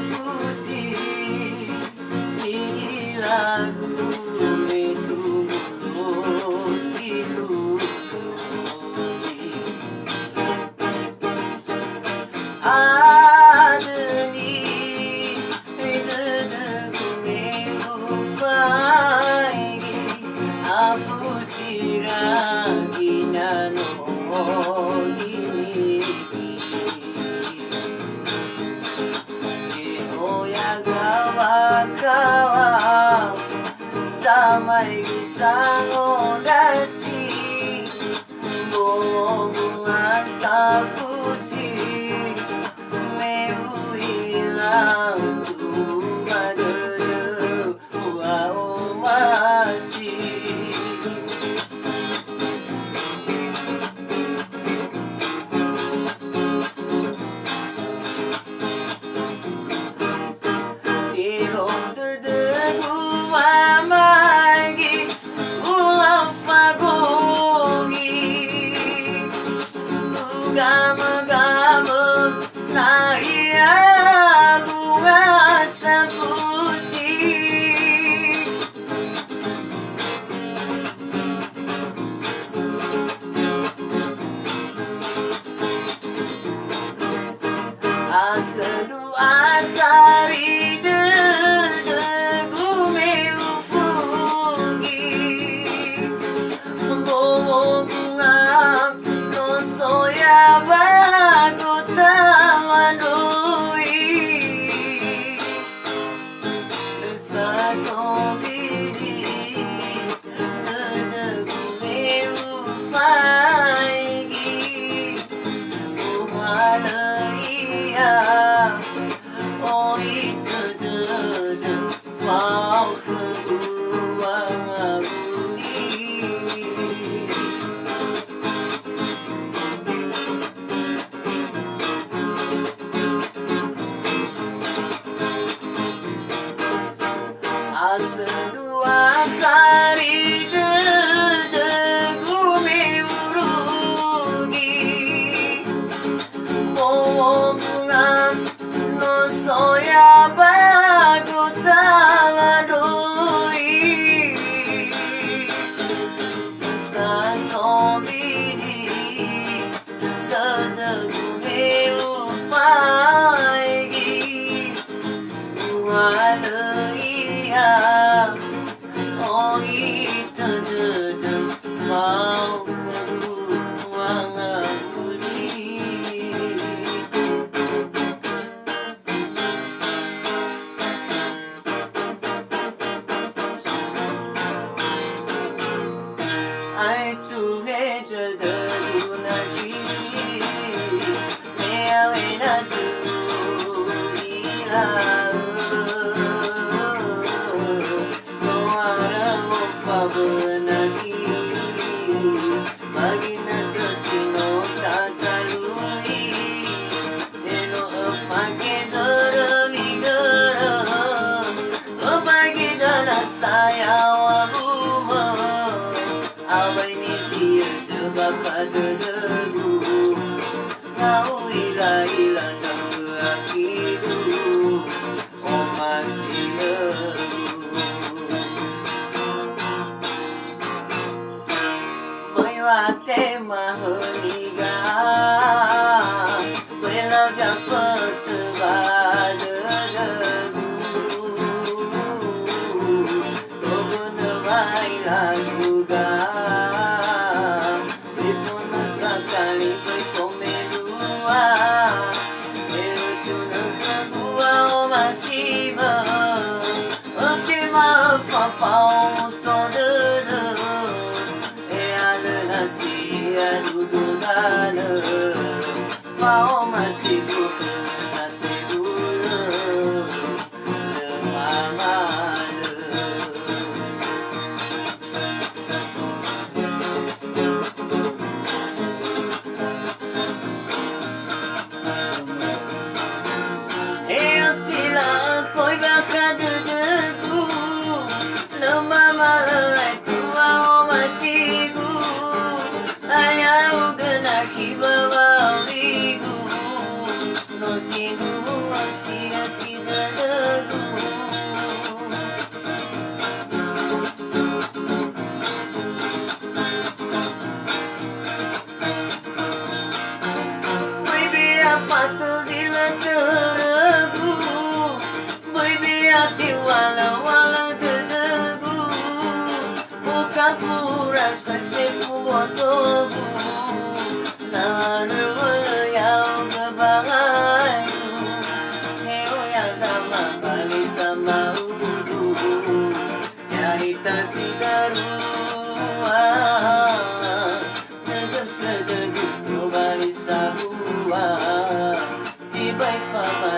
fusi ni lagu itu situ adeni dedegume ufai afusi ragina no samay isang orasi bumubungan sa fusi may uhilang tumadalo wa umasi gama-gama na iya bunga sa fusi asadu atari dedegume ufugi bunga no soya Asdua kari dedegume urugi bunga no soya bagu taladoi sano bidi dedegume ufaigi bunga oh itu dedem mau beruang budi ai tu hete deduna si meawe nasu ila benagi bagina kasino tatalui eno afake zorami gara opagi dana saya wabuma awai ni sia sebab debu kau ila nang akidu oh masih te mahoniga welau jafat badegu togun bailan juga ipun sakali pesomelua itu nakagua masih optima fafau sodede sia dudana mau masih bukan sate gula lemamada sila koi bakal dedeku lemamada masih ayaw ka na kibawawigu no 最抚我头部，나를 울려 그바이루 헤어야 sama balik sama udu Yarita sidaru Tegeg-tegeg balik sabua Tibay fama